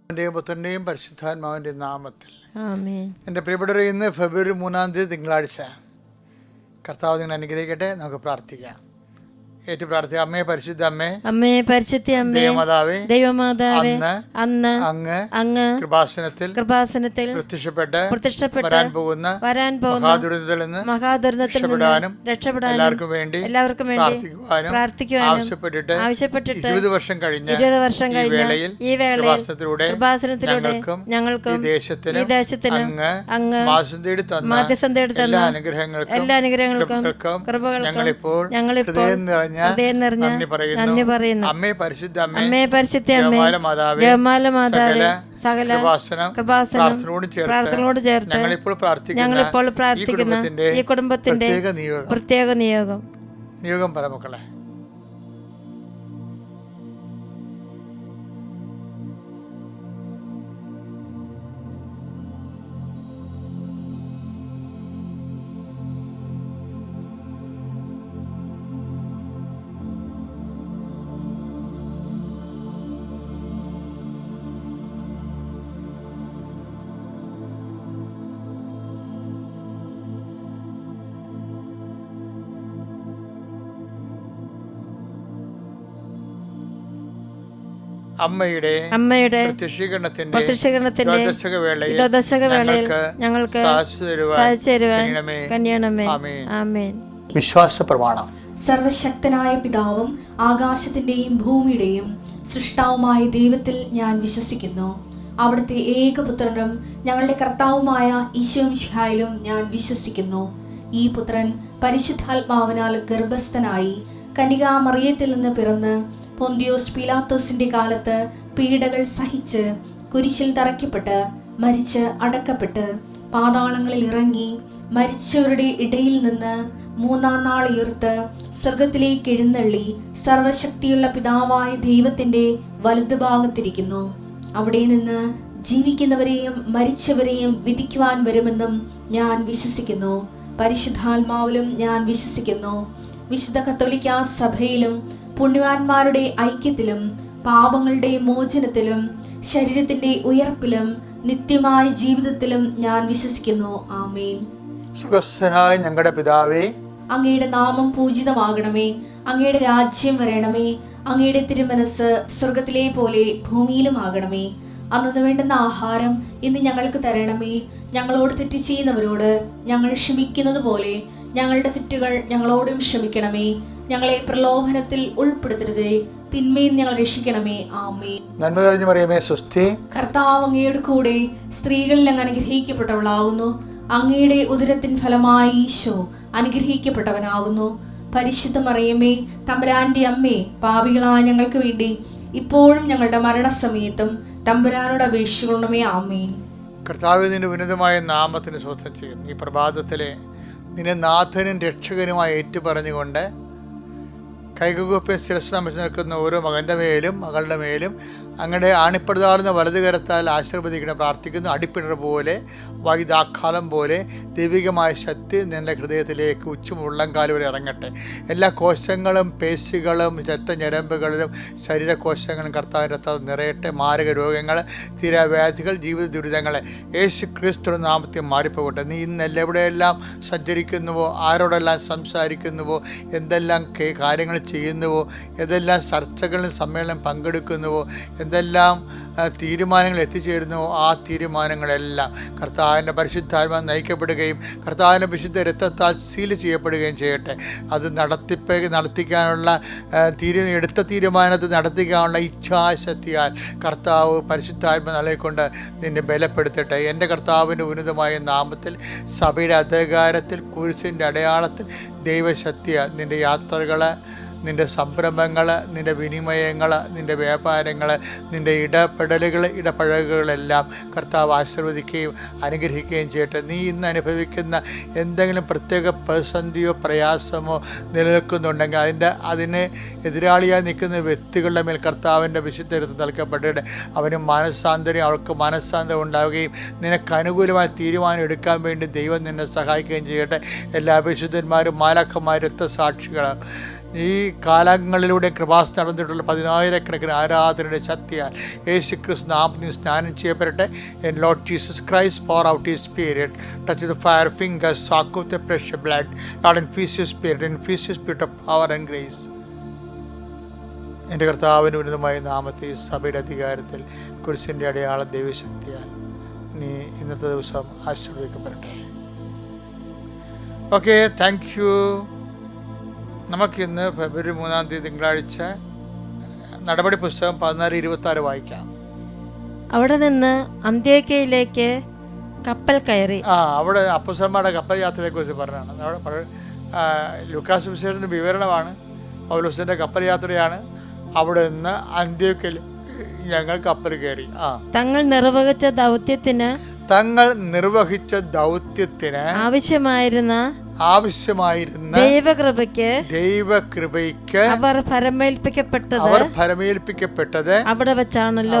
പുത്രന്റെയും പരിശുദ്ധാത്മാവിൻ്റെയും നാമത്തിൽ ആമേൻ. എൻ്റെ പ്രിയപ്പെട്ടവരെ, ഇന്ന് ഫെബ്രുവരി 3 തിങ്കളാഴ്ച. കർത്താവ് നിങ്ങൾ അനുഗ്രഹിക്കട്ടെ. നമുക്ക് പ്രാർത്ഥിക്കാം. ഏറ്റു പ്രാർത്ഥിക്കാം. അമ്മേ, പരിശുദ്ധ അമ്മേ, അമ്മേ, പരിശുദ്ധ അമ്മേ, ദൈവമാതാവേ, അന്ന് അങ്ങ് കൃപാസനത്തിൽ പ്രത്യക്ഷപ്പെട്ട് വരാൻ പോകുന്ന മഹാദുരന്തത്തിൽ നിന്ന് രക്ഷപ്പെടാനും എല്ലാവർക്കും വേണ്ടി പ്രാർത്ഥിക്കുവാനും ആവശ്യപ്പെട്ടിട്ട് 20 വർഷം കഴിഞ്ഞ ഈ വേളയിൽ കൃപാസനത്തിലൂടെ ഞങ്ങൾക്കും ഈ ദേശത്തിനും അങ്ങ് മാധ്യസ്ഥം തേടി തന്ന എല്ലാ അനുഗ്രഹങ്ങൾക്കും കൃപകൾക്കും ഞങ്ങളിപ്പോൾ നന്ദി പറയുന്നു. അമ്മേ, പരിശുദ്ധ അമ്മേ, ജപമാല മാതാവേ, സകല പ്രാർത്ഥനയോട് ചേർത്ത് ഞങ്ങളിപ്പോൾ പ്രാർത്ഥിക്കുന്ന ഈ കുടുംബത്തിന്റെ പ്രത്യേക നിയോഗം പരമക്കളെ. അമ്മയുടെ പ്രത്യക്ഷീകരണത്തിന്റെ ദശകവേളയിൽ ഞങ്ങൾക്ക് സാധിച്ചു തരുവാൻ കനിയണമേ. ആമേൻ. വിശ്വാസ പ്രമാണം. സർവശക്തനായ പിതാവും ആകാശത്തിന്റെയും ഭൂമിയുടെയും സൃഷ്ടാവുമായ ദൈവത്തിൽ ഞാൻ വിശ്വസിക്കുന്നു. അവിടുത്തെ ഏകപുത്രനും ഞങ്ങളുടെ കർത്താവുമായ ഈശോമിശിഹായിലും ഞാൻ വിശ്വസിക്കുന്നു. ഈ പുത്രൻ പരിശുദ്ധാത്മാവിനാൽ ഗർഭസ്ഥനായി കന്യകാമറിയത്തിൽ നിന്ന് പിറന്ന് പൊന്തിയോസ് പീലാത്തോസിന്റെ കാലത്ത് പീഡകൾ സഹിച്ച് കുരിശിൽ തറയ്ക്കപ്പെട്ട് മരിച്ച് അടക്കപ്പെട്ട് പാതാളങ്ങളിൽ ഇറങ്ങി മരിച്ചവരുടെ ഇടയിൽ നിന്ന് 3-ാം നാൾ ഉയർത്ത് സ്വർഗത്തിലേക്ക് എഴുന്നള്ളി സർവശക്തിയുള്ള പിതാവായ ദൈവത്തിന്റെ വലതുഭാഗത്തിരിക്കുന്നു. അവിടെ നിന്ന് ജീവിക്കുന്നവരെയും മരിച്ചവരെയും വിധിക്കുവാൻ വരുമെന്നും ഞാൻ വിശ്വസിക്കുന്നു. പരിശുദ്ധാത്മാവിലും ഞാൻ വിശ്വസിക്കുന്നു. വിശുദ്ധ കത്തോലിക്കാ സഭയിലും പുണ്യവാന്മാരുടെ ഐക്യത്തിലും പാപങ്ങളുടെ മോചനത്തിലും ശരീരത്തിന്റെ ഉയർപ്പിലും നിത്യമായ ജീവിതത്തിലും ഞാൻ വിശ്വസിക്കുന്നു. ആമേൻ. സ്വർഗ്ഗസ്ഥനായ ഞങ്ങളുടെ പിതാവേ, അങ്ങയുടെ നാമം പൂജിതമാകണമേ. അങ്ങയുടെ രാജ്യം വരണമേ. അങ്ങയുടെ തിരുമനസ് സ്വർഗത്തിലെ പോലെ ഭൂമിയിലും ആകണമേ. അന്നു വേണ്ടുന്ന ആഹാരം ഇന്ന് ഞങ്ങൾക്ക് തരണമേ. ഞങ്ങളോട് തെറ്റ് ചെയ്യുന്നവരോട് ഞങ്ങൾ ക്ഷമിക്കുന്നത് പോലെ ഞങ്ങളുടെ തെറ്റുകൾ ഞങ്ങളോടും ക്ഷമിക്കണമേ. ഞങ്ങളെ പ്രലോഭനത്തിൽ ഉൾപ്പെടുത്തരുതേ, തിന്മയിൽ ഞങ്ങൾ രക്ഷിക്കണമേ. ആമേൻ. നന്മ നിറഞ്ഞ മറിയമേ, സ്വസ്തി. കർത്താവ് അങ്ങയുടെ കൂടെ സ്ത്രീകളിൽ അങ്ങ് അനുഗ്രഹിക്കപ്പെട്ടവളാകുന്നു. അങ്ങയുടെ ഉദരത്തിൻ ഫലമായി ഈശോ അനുഗ്രഹിക്കപ്പെട്ടവനാകുന്നു. പരിശുദ്ധ മറിയമേ, തമ്പുരാന്റെ അമ്മേ, പാപികളായ ഞങ്ങൾക്ക് വേണ്ടി ഇപ്പോഴും ഞങ്ങളുടെ മരണസമയത്തും തമ്പുരാനോട് അപേക്ഷിക്കണമേ. ആമേൻ. കർത്താവേ, നിന്റെ ഉന്നതമായ നാമത്തിന് സ്വസ്ഥം ചെയ്യുന്നു. ഈ പ്രഭാതത്തിലെ നിന്നെ നാഥനും രക്ഷകനുമായി ഏറ്റുപറഞ്ഞുകൊണ്ട് കൈകുപ്പി ശിരസ് നമിച്ച് നിൽക്കുന്ന ഓരോ മകൻ്റെ മേലും മകളുടെ മേലും അങ്ങയുടെ ആണിപ്പെടുതാടുന്ന വലതുകരത്താൽ ആശീർവദിക്കണം പ്രാർത്ഥിക്കുന്നു. അടിപ്പിണർ പോലെ വൈദാക്കാലം പോലെ ദൈവികമായ ശക്തി നിന്റെ ഹൃദയത്തിലേക്ക് ഉച്ചമുള്ളംകാല് വരെ ഇറങ്ങട്ടെ. എല്ലാ കോശങ്ങളും പേശികളും രക്തഞരമ്പുകളിലും ശരീരകോശങ്ങളും കർത്താവിൻ്റെ രക്തം നിറയട്ടെ. മാരക രോഗങ്ങൾ, തീരാവ്യാധികൾ, ജീവിത ദുരിതങ്ങളെ യേശു ക്രിസ്തു നാമത്തിൽ മാറിപ്പോകട്ടെ. നീ ഇന്ന് എവിടെയെല്ലാം സഞ്ചരിക്കുന്നുവോ, ആരോടെല്ലാം സംസാരിക്കുന്നുവോ, എന്തെല്ലാം കാര്യങ്ങൾ ചെയ്യുന്നുവോ, ഏതെല്ലാം ചർച്ചകളിലും സമ്മേളനം പങ്കെടുക്കുന്നുവോ, എന്തെല്ലാം തീരുമാനങ്ങൾ എത്തിച്ചേരുന്നുവോ, ആ തീരുമാനങ്ങളെല്ലാം കർത്താവിൻ്റെ പരിശുദ്ധാത്മാ നയിക്കപ്പെടുകയും കർത്താവിൻ്റെ വിശുദ്ധ രക്തത്താൽ സീൽ ചെയ്യപ്പെടുകയും ചെയ്യട്ടെ. അത് നടത്തിക്കാനുള്ള എടുത്ത തീരുമാനത്തിൽ നടത്തിക്കാനുള്ള ഇച്ഛാശക്തിയാൽ കർത്താവ് പരിശുദ്ധാത്മ നൽകിക്കൊണ്ട് നിന്നെ ബലപ്പെടുത്തട്ടെ. എൻ്റെ കർത്താവിൻ്റെ ഉന്നതമായ നാമത്തിൽ സഭയുടെ അധികാരത്തിൽ കുരിശിൻ്റെ അടയാളത്തിൽ ദൈവശക്തിയാൽ നിൻ്റെ യാത്രകൾ, നിൻ്റെ സംരംഭങ്ങൾ, നിൻ്റെ വിനിമയങ്ങൾ, നിൻ്റെ വ്യാപാരങ്ങൾ, നിൻ്റെ ഇടപഴകുകളെല്ലാം കർത്താവ് ആശീർവദിക്കുകയും അനുഗ്രഹിക്കുകയും ചെയ്യട്ടെ. നീ ഇന്ന് അനുഭവിക്കുന്ന എന്തെങ്കിലും പ്രത്യേക പ്രതിസന്ധിയോ പ്രയാസമോ നിലനിൽക്കുന്നുണ്ടെങ്കിൽ അതിന് എതിരാളിയായി നിൽക്കുന്ന വ്യക്തികളുടെ മേൽ കർത്താവിൻ്റെ വിശുദ്ധരത്ത് നൽകപ്പെട്ടിട്ട് അവന് അവൾക്ക് മനസ്സാന്തരം ഉണ്ടാവുകയും നിനക്ക് അനുകൂലമായ തീരുമാനം എടുക്കാൻ വേണ്ടി ദൈവം നിന്നെ സഹായിക്കുകയും ചെയ്യട്ടെ. എല്ലാ വിശുദ്ധന്മാരും മാലാഖമാരും രക്തസാക്ഷികൾ ഈ കാലങ്ങളിലൂടെ കൃപാസ് നടന്നിട്ടുള്ള 10,000-കണക്കിന് ആരാധനയുടെ ശക്തിയാൽ യേശു ക്രിസ്തു നാമത്തിൽ സ്നാനം ചെയ്യപ്പെടട്ടെ. In Lord Jesus Christ, pour out His Spirit, touch the fire fingers, soak with the precious blood, Lord, infuse His Spirit, infuse His Spirit of power and grace. എൻ്റെ കർത്താവിൻ്റെ ഉന്നതമായ നാമത്തിൽ സഭയുടെ അധികാരത്തിൽ കുരിശിൻ്റെ അടയാള ദൈവശക്തിയാൽ നീ ഇന്നത്തെ ദിവസം ആശീർവദിക്കപ്പെടട്ടെ. Okay, thank you. നമുക്കിന്ന് ഫെബ്രുവരി 3 തിങ്കളാഴ്ച നടപടി പുസ്തകം 14:26 വായിക്കാം. അവിടെ നിന്ന് അന്ത്യോക്യയിലേക്ക് കപ്പൽ കയറി. അവിടെ അപ്പോസ്തലന്മാരുടെ കപ്പൽ യാത്രയെ കുറിച്ച് പറഞ്ഞാണ്. അവിടെ ലൂക്കാസ് സുവിശേഷത്തിന്റെ വിവരണമാണ്. പൗലോസിന്റെ കപ്പൽ യാത്രയാണ്. അവിടെ നിന്ന് അന്ത്യോക്യയിൽ ഞങ്ങൾ കപ്പൽ കയറി. തങ്ങൾ നിർവഹിച്ച ദൗത്യത്തിന് ആവശ്യമായിരുന്ന ദൈവകൃപയ്ക്ക് അവർ ഫലമേൽപ്പിക്കപ്പെട്ടത് അവിടെ വെച്ചാണല്ലോ.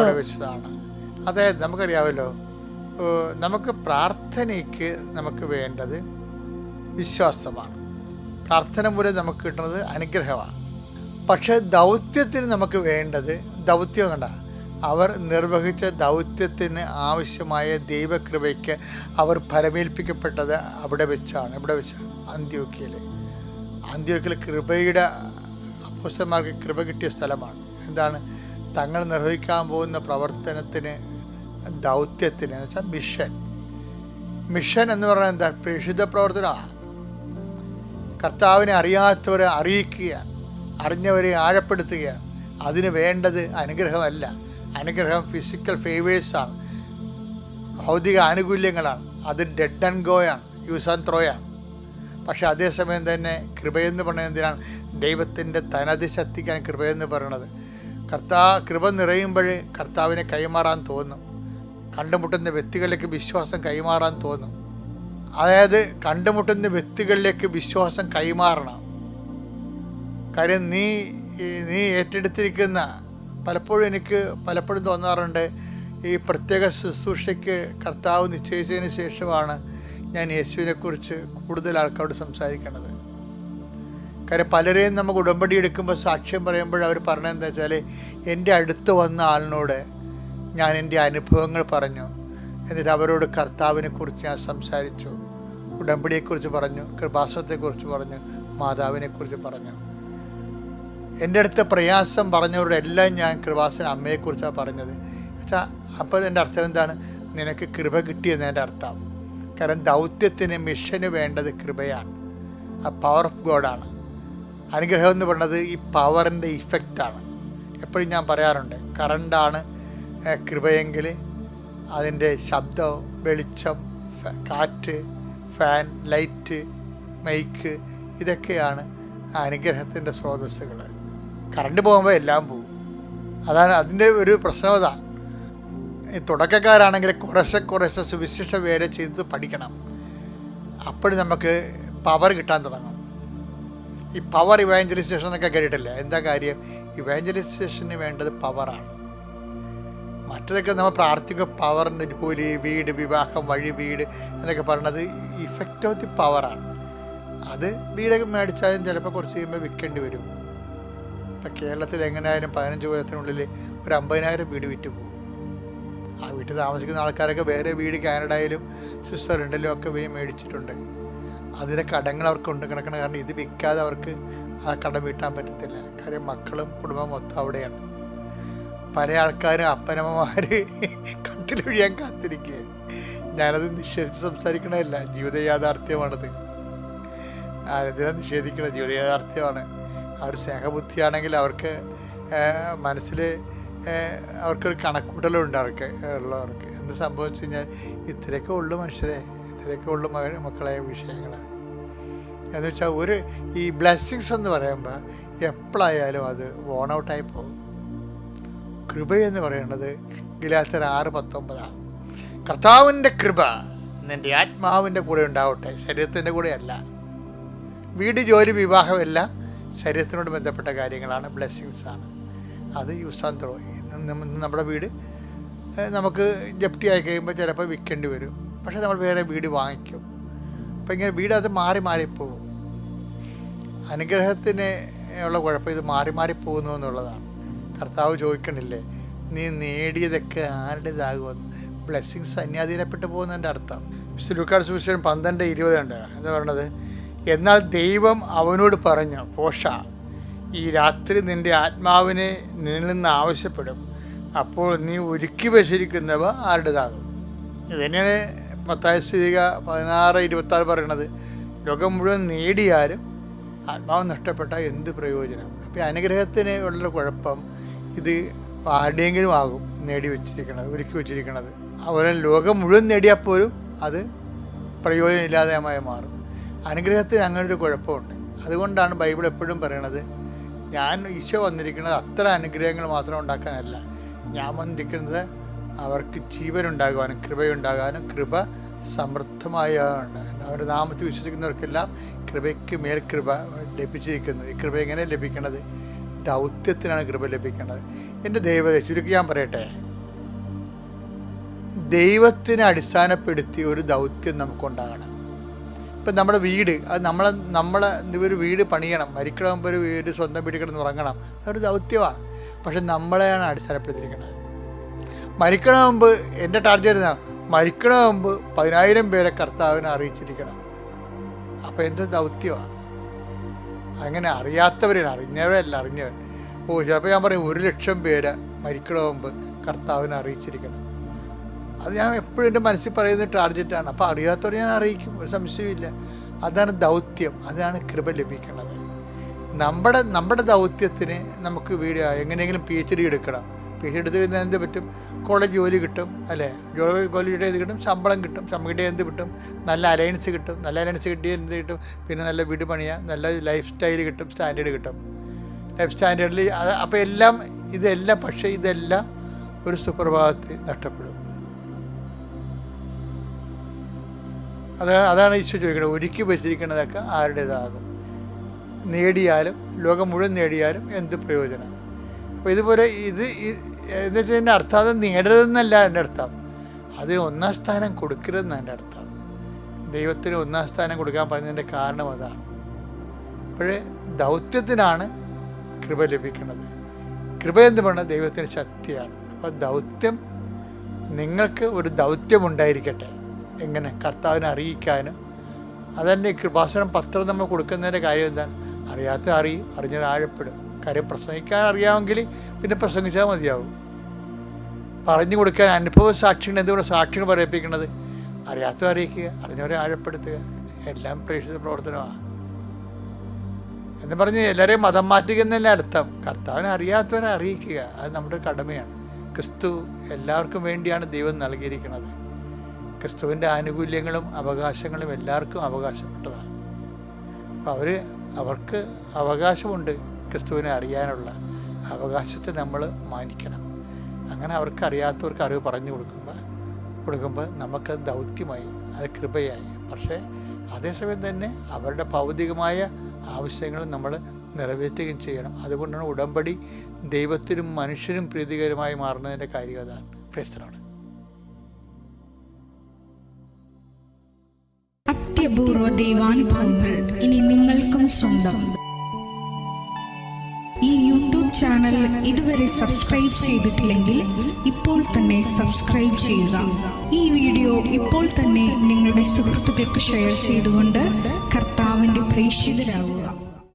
അതായത് നമുക്കറിയാമല്ലോ, നമുക്ക് പ്രാർത്ഥനയ്ക്ക് നമുക്ക് വേണ്ടത് വിശ്വാസമാണ്. പ്രാർത്ഥന മൂലം നമുക്ക് കിട്ടുന്നത് അനുഗ്രഹമാണ്. പക്ഷെ ദൗത്യത്തിന് നമുക്ക് വേണ്ടത് ദൗത്യം കണ്ട അവർ നിർവഹിച്ച ദൗത്യത്തിന് ആവശ്യമായ ദൈവകൃപയ്ക്ക് അവർ ഫലമേൽപ്പിക്കപ്പെട്ടത് അവിടെ വെച്ചാണ്. അന്ത്യോക്യയിൽ കൃപയുടെ അപ്പോസ്തലന്മാർക്ക് കൃപ കിട്ടിയ സ്ഥലമാണ്. എന്താണ്? തങ്ങൾ നിർവഹിക്കാൻ പോകുന്ന പ്രവർത്തനത്തിന്, ദൗത്യത്തിന് എന്ന് വെച്ചാൽ മിഷൻ എന്ന് പറഞ്ഞാൽ എന്താ? പ്രേക്ഷിത പ്രവർത്തനമാണ്. കർത്താവിനെ അറിയാത്തവരെ അറിയിക്കുക, അറിഞ്ഞവരെ ആഴപ്പെടുത്തുകയാണ്. അതിന് വേണ്ടത് അനുഗ്രഹമല്ല. അനുഗ്രഹം ഫിസിക്കൽ ഫേവേഴ്സാണ്, ഭൗതിക ആനുകൂല്യങ്ങളാണ്. അത് ഡെഡ് ആൻഡ് ഗോയാണ്, യൂസ് ആൻഡ് ത്രോയാണ്. പക്ഷെ അതേസമയം തന്നെ കൃപയെന്ന് പറയുന്നത് എന്തിനാണ്? ദൈവത്തിൻ്റെ തനത് ശക്തിക്കാണ് കൃപയെന്ന് പറയുന്നത്. കൃപ നിറയുമ്പോൾ കർത്താവിനെ കൈമാറാൻ തോന്നും. കണ്ടുമുട്ടുന്ന വ്യക്തികളിലേക്ക് വിശ്വാസം കൈമാറാൻ തോന്നും. അതായത് കണ്ടുമുട്ടുന്ന വ്യക്തികളിലേക്ക് വിശ്വാസം കൈമാറണം. കാര്യം നീ ഏറ്റെടുത്തിരിക്കുന്ന, പലപ്പോഴും തോന്നാറുണ്ട്, ഈ പ്രത്യേക ശുശ്രൂഷയ്ക്ക് കർത്താവ് നിശ്ചയിച്ചതിന് ശേഷമാണ് ഞാൻ യേശുവിനെക്കുറിച്ച് കൂടുതൽ ആൾക്കാരോട് സംസാരിക്കുന്നത്. കാര്യം പലരെയും നമുക്ക് ഉടമ്പടി എടുക്കുമ്പോൾ സാക്ഷ്യം പറയുമ്പോൾ അവർ പറഞ്ഞതെന്താ വെച്ചാൽ, എൻ്റെ അടുത്ത് വന്ന ആളിനോട് ഞാൻ എൻ്റെ അനുഭവങ്ങൾ പറഞ്ഞു, എന്നിട്ട് അവരോട് കർത്താവിനെക്കുറിച്ച് ഞാൻ സംസാരിച്ചു, ഉടമ്പടിയെക്കുറിച്ച് പറഞ്ഞു, കൃപാസനത്തെക്കുറിച്ച് പറഞ്ഞു, മാതാവിനെക്കുറിച്ച് പറഞ്ഞു. എൻ്റെ അടുത്ത് പ്രയാസം പറഞ്ഞവരുടെ എല്ലാം ഞാൻ കൃപാസന അമ്മയെക്കുറിച്ചാണ് പറഞ്ഞത്. അപ്പോൾ എൻ്റെ അർത്ഥം എന്താണ്? നിനക്ക് കൃപ കിട്ടിയെന്ന് എൻ്റെ അർത്ഥം. കാരണം ദൗത്യത്തിന്, മിഷന് വേണ്ടത് കൃപയാണ്. ആ പവർ ഓഫ് ഗോഡാണ്. അനുഗ്രഹം എന്ന് പറയുന്നത് ഈ പവറിൻ്റെ ഇഫക്റ്റാണ്. എപ്പോഴും ഞാൻ പറയാറുണ്ട്, കറണ്ടാണ് കൃപയെങ്കിൽ അതിൻ്റെ ശബ്ദം, വെളിച്ചം, കാറ്റ്, ഫാൻ, ലൈറ്റ്, മൈക്ക്, ഇതൊക്കെയാണ് അനുഗ്രഹത്തിൻ്റെ സ്രോതസ്സുകൾ. കറണ്ട് പോകുമ്പോൾ എല്ലാം പോകും. അതാണ് അതിൻ്റെ ഒരു പ്രശ്നം. അതാണ് ഈ തുടക്കക്കാരാണെങ്കിൽ കുറേശ്ശെ സുവിശേഷ വേല ചെയ്ത് പഠിക്കണം. അപ്പോൾ നമുക്ക് പവർ കിട്ടാൻ തുടങ്ങും. ഈ പവർ ഇവാഞ്ചലൈസേഷൻ എന്നൊക്കെ കേട്ടിട്ടില്ല. എന്താ കാര്യം? ഇവാഞ്ചലൈസേഷന് വേണ്ടത് പവറാണ്. മറ്റതൊക്കെ നമ്മൾ പ്രാർത്ഥിക്കുക, പവറിൻ്റെ ജോലി, വീട്, വിവാഹം, വഴി, വീട് എന്നൊക്കെ പറയുന്നത് ഇഫക്റ്റ് ഓഫ് ദി പവറാണ്. അത് വീടൊക്കെ മേടിച്ചാലും ചിലപ്പോൾ കുറച്ച് കഴിയുമ്പോൾ വിൽക്കേണ്ടി വരും. ഇപ്പം കേരളത്തിൽ എങ്ങനെയായാലും 15 കൊല്ലത്തിനുള്ളിൽ ഒരു 50,000 വീട് വിറ്റ് പോകും. ആ വീട്ടിൽ താമസിക്കുന്ന ആൾക്കാരൊക്കെ വേറെ വീട് കാനഡയിലും സ്വിറ്റ്സർലൻഡിലും ഒക്കെ പോയി മേടിച്ചിട്ടുണ്ട്. അതിൻ്റെ കടങ്ങൾ അവർക്കുണ്ട് കിടക്കണം. കാരണം ഇത് വിൽക്കാതെ അവർക്ക് ആ കടം വീട്ടാൻ പറ്റത്തില്ല. കാര്യം മക്കളും കുടുംബം മൊത്തം അവിടെയാണ്. പല ആൾക്കാരും അപ്പനമ്മമാർ കട്ടിലൊഴിയാൻ കാത്തിരിക്കുകയാണ്. ഞാനത് നിഷേധിച്ച് സംസാരിക്കണമല്ല, ജീവിത യാഥാർത്ഥ്യമാണത്. ആരെന്തിനാ നിഷേധിക്കണം? ജീവിത യാഥാർത്ഥ്യമാണ്. ആ ഒരു സ്നേഹബുദ്ധിയാണെങ്കിൽ അവർക്ക് മനസ്സിൽ അവർക്കൊരു കണക്കൂട്ടലുണ്ട്. ഉള്ളവർക്ക് എന്ത് സംഭവിച്ചു കഴിഞ്ഞാൽ ഇത്രയൊക്കെ ഉള്ളു മനുഷ്യരെ, ഇത്രയൊക്കെ ഉള്ളു മക്കളെ വിഷയങ്ങൾ എന്ന് വെച്ചാൽ ഈ ബ്ലെസ്സിങ്സ് എന്ന് പറയുമ്പോൾ എപ്പോഴായാലും അത് വോൺ ഔട്ടായി പോകും. കൃപയെന്ന് പറയുന്നത് ഗലാത്യർ 6:19 കർത്താവിൻ്റെ കൃപ നിൻ്റെ ആത്മാവിൻ്റെ കൂടെ ഉണ്ടാവട്ടെ, ശരീരത്തിൻ്റെ കൂടെ അല്ല. വീട്, ജോലി, വിവാഹമെല്ലാം ശരീരത്തിനോട് ബന്ധപ്പെട്ട കാര്യങ്ങളാണ്, ബ്ലെസ്സിങ്സാണ്. അത് യൂസ് ആൻഡ് ത്രോ. നമ്മുടെ വീട് നമുക്ക് ജപ്തി ആയി കഴിയുമ്പോൾ ചിലപ്പോൾ വിൽക്കേണ്ടി വരും. പക്ഷേ നമ്മൾ വേറെ വീട് വാങ്ങിക്കും. അപ്പം ഇങ്ങനെ വീട് അത് മാറിപ്പോകും. അനുഗ്രഹത്തിന് ഉള്ള കുഴപ്പം ഇത് മാറി മാറി പോകുന്നു എന്നുള്ളതാണ്. കർത്താവ് ചോദിക്കണില്ലേ, നീ നേടിയതൊക്കെ ആരുടേതാകുമെന്ന്? ബ്ലെസ്സിങ്സ് അന്യാധീനപ്പെട്ടു പോകുന്നതിൻ്റെ അർത്ഥം. ലൂക്കായുടെ സുവിശേഷം 12:20 ഉണ്ട്. എന്താ പറയണത്? എന്നാൽ ദൈവം അവനോട് പറഞ്ഞു, പോഷ, ഈ രാത്രി നിൻ്റെ ആത്മാവിനെ നിന്നിൽ നിന്ന് ആവശ്യപ്പെടും, അപ്പോൾ നീ ഒരുക്കി വച്ചിരിക്കുന്നവ ആരുടേതാകും. ഇതുതന്നെയാണ് മത്തായി 16:26 പറയണത്. ലോകം മുഴുവൻ നേടിയാലും ആത്മാവ് നഷ്ടപ്പെട്ടാൽ എന്ത് പ്രയോജനം? അപ്പോൾ അനുഗ്രഹത്തിന് ഉള്ള കുഴപ്പം ഇത് ആരുടെയെങ്കിലും ആകും നേടി വെച്ചിരിക്കണത്, ഒരുക്കി വെച്ചിരിക്കണത്. അതുപോലെ ലോകം മുഴുവൻ നേടിയാൽ പോലും അത് പ്രയോജനമില്ലാതെയായി മാറും. അനുഗ്രഹത്തിന് അങ്ങനൊരു കുഴപ്പമുണ്ട്. അതുകൊണ്ടാണ് ബൈബിൾ എപ്പോഴും പറയണത്, ഞാൻ ഈശോ വന്നിരിക്കുന്നത് അത്ര അനുഗ്രഹങ്ങൾ മാത്രം ഉണ്ടാക്കാനല്ല, ഞാൻ വന്നിരിക്കുന്നത് അവർക്ക് ജീവനുണ്ടാകാനും കൃപയുണ്ടാകാനും കൃപ സമൃദ്ധമായ ഉണ്ടാകാനും. അവരുടെ നാമത്തിൽ വിശ്വസിക്കുന്നവർക്കെല്ലാം കൃപയ്ക്ക് മേൽ കൃപ ലഭിച്ചിരിക്കുന്നു. ഈ കൃപ എങ്ങനെ ലഭിക്കണത്? ദൗത്യത്തിനാണ് കൃപ ലഭിക്കുന്നത്. എൻ്റെ ദൈവത്തെ ചുരുക്കി ഞാൻ പറയട്ടെ, ദൈവത്തിനെ അടിസ്ഥാനപ്പെടുത്തി ഒരു ദൗത്യം നമുക്കുണ്ടാകണം. ഇപ്പം നമ്മുടെ വീട്, അത് നമ്മളെ ഒരു വീട് പണിയണം, മരിക്കണം മുമ്പ് ഒരു വീട് സ്വന്തം വീട് കിടന്ന് ഉറങ്ങണം, അതൊരു ദൗത്യമാണ്. പക്ഷെ നമ്മളെയാണ് അടിസ്ഥാനപ്പെടുത്തിയിരിക്കുന്നത്. മരിക്കണം മുമ്പ് എൻ്റെ ടാർഗറ്റ് മരിക്കണം മുമ്പ് 10,000 പേരെ കർത്താവിനെ അറിയിച്ചിരിക്കണം. അപ്പോൾ എൻ്റെ ദൗത്യമാണ്. അങ്ങനെ അറിയാത്തവരാണ്, അറിഞ്ഞവരല്ല, അറിഞ്ഞവർ. ചിലപ്പോൾ ഞാൻ പറയും 1,00,000 പേരെ മരിക്കണം മുമ്പ് കർത്താവിനെ അറിയിച്ചിരിക്കണം. അത് ഞാൻ എപ്പോഴും എൻ്റെ മനസ്സിൽ പറയുന്ന ടാർഗറ്റാണ്. അപ്പോൾ അറിയാത്തവരെ ഞാൻ അറിയിക്കും, ഒരു സംശയമില്ല. അതാണ് ദൗത്യം, അതാണ് കൃപ ലഭിക്കുന്നത്. നമ്മുടെ ദൗത്യത്തിന് നമുക്ക് വീട് എങ്ങനെയെങ്കിലും PhD എടുക്കണം. PhD എടുത്ത് കഴിഞ്ഞാൽ എന്ത് പറ്റും? കോളേജ് ജോലി കിട്ടും, അല്ലേ? ജോലിയുടെ ഇത് കിട്ടും, ശമ്പളം കിട്ടും, ശമ്പളം എന്ത് കിട്ടും? നല്ല അലയൻസ് കിട്ടും. നല്ല അലയൻസ് കിട്ടിയ എന്ത് കിട്ടും? പിന്നെ നല്ല വീട് പണിയാം, നല്ല ലൈഫ് സ്റ്റൈൽ കിട്ടും, സ്റ്റാൻഡേർഡ് കിട്ടും. ലൈഫ് സ്റ്റാൻഡേർഡിൽ അപ്പോൾ ഇതെല്ലാം പക്ഷേ ഇതെല്ലാം ഒരു സുപ്രഭാതത്തിൽ നഷ്ടപ്പെടും. അതാണ് ഈശോ ചോദിക്കുന്നത്, ഒരുക്കി വെച്ചിരിക്കുന്നതൊക്കെ ആരുടേതാകും? നേടിയാലും ലോകം മുഴുവൻ നേടിയാലും എന്ത് പ്രയോജനം? അപ്പോൾ ഇതുപോലെ എന്നിട്ട് എൻ്റെ അർത്ഥം അത് നേടരുതെന്നല്ല എൻ്റെ അർത്ഥം, അതിന് 1-ാം സ്ഥാനം കൊടുക്കരുതെന്നാണ് എൻ്റെ അർത്ഥം. ദൈവത്തിന് 1-ാം സ്ഥാനം കൊടുക്കാൻ പറഞ്ഞതിൻ്റെ കാരണം അതാണ്. അപ്പോഴേ ദൗത്യത്തിനാണ് കൃപ ലഭിക്കുന്നത്. കൃപ എന്ന് പറഞ്ഞാൽ ദൈവത്തിൻ്റെ ശക്തിയാണ്. അപ്പോൾ ദൗത്യം, നിങ്ങൾക്ക് ഒരു ദൗത്യമുണ്ടായിരിക്കട്ടെ. എങ്ങനെ? കർത്താവിനെ അറിയിക്കാനും. അതന്നെ കൃപാസനം പത്രം നമ്മൾ കൊടുക്കുന്നതിൻ്റെ കാര്യം എന്താണ്? അറിയാത്ത അറിയും, അറിഞ്ഞാൽ ആഴപ്പെടും. കാര്യം പ്രസംഗിക്കാൻ അറിയാമെങ്കിൽ പിന്നെ പ്രസംഗിച്ചാൽ മതിയാവും. പറഞ്ഞു കൊടുക്കാൻ അനുഭവ സാക്ഷികൾ, എന്തുകൊണ്ട് സാക്ഷികൾ പറയിപ്പിക്കുന്നത്? അറിയാത്തവരെ അറിയിക്കുക, അറിഞ്ഞവരെ ആഴപ്പെടുത്തുക, എല്ലാം പ്രേക്ഷിത പ്രവർത്തനമാണ് എന്ന് പറഞ്ഞ് എല്ലാവരെയും മതം മാറ്റുക എന്നല്ല അർത്ഥം. കർത്താവിനെ അറിയാത്തവരെ അറിയിക്കുക, അത് നമ്മുടെ കടമയാണ്. ക്രിസ്തു എല്ലാവർക്കും വേണ്ടിയാണ് ദൈവം നൽകിയിരിക്കുന്നത്. ക്രിസ്തുവിൻ്റെ ആനുകൂല്യങ്ങളും അവകാശങ്ങളും എല്ലാവർക്കും അവകാശപ്പെട്ടതാണ്. അപ്പോൾ അവർക്ക് അവകാശമുണ്ട്. ക്രിസ്തുവിനെ അറിയാനുള്ള അവകാശത്തെ നമ്മൾ മാനിക്കണം. അങ്ങനെ അവർക്ക് അറിയാത്തവർക്ക് അറിവ് പറഞ്ഞു കൊടുക്കുമ്പോൾ നമുക്ക് ദൗത്യമായി, അത് കൃപയായി. പക്ഷേ അതേസമയം തന്നെ അവരുടെ ഭൗതികമായ ആവശ്യങ്ങൾ നമ്മൾ നിറവേറ്റുകയും ചെയ്യണം. അതുകൊണ്ടാണ് ഉടമ്പടി ദൈവത്തിനും മനുഷ്യനും പ്രീതികരമായി മാറുന്നതിൻ്റെ കാര്യം അതാണ്. പ്രേസ്തനാണ്. അത്യപൂർവ ദൈവാനുഭവങ്ങൾ ഇനി നിങ്ങൾക്കും സ്വന്തം. ഈ യൂട്യൂബ് ചാനൽ ഇതുവരെ സബ്സ്ക്രൈബ് ചെയ്തിട്ടില്ലെങ്കിൽ ഇപ്പോൾ തന്നെ സബ്സ്ക്രൈബ് ചെയ്യുക. ഈ വീഡിയോ ഇപ്പോൾ തന്നെ നിങ്ങളുടെ സുഹൃത്തുക്കൾക്ക് ഷെയർ ചെയ്തുകൊണ്ട് കർത്താവിൻ്റെ പ്രേക്ഷിതരാകുക.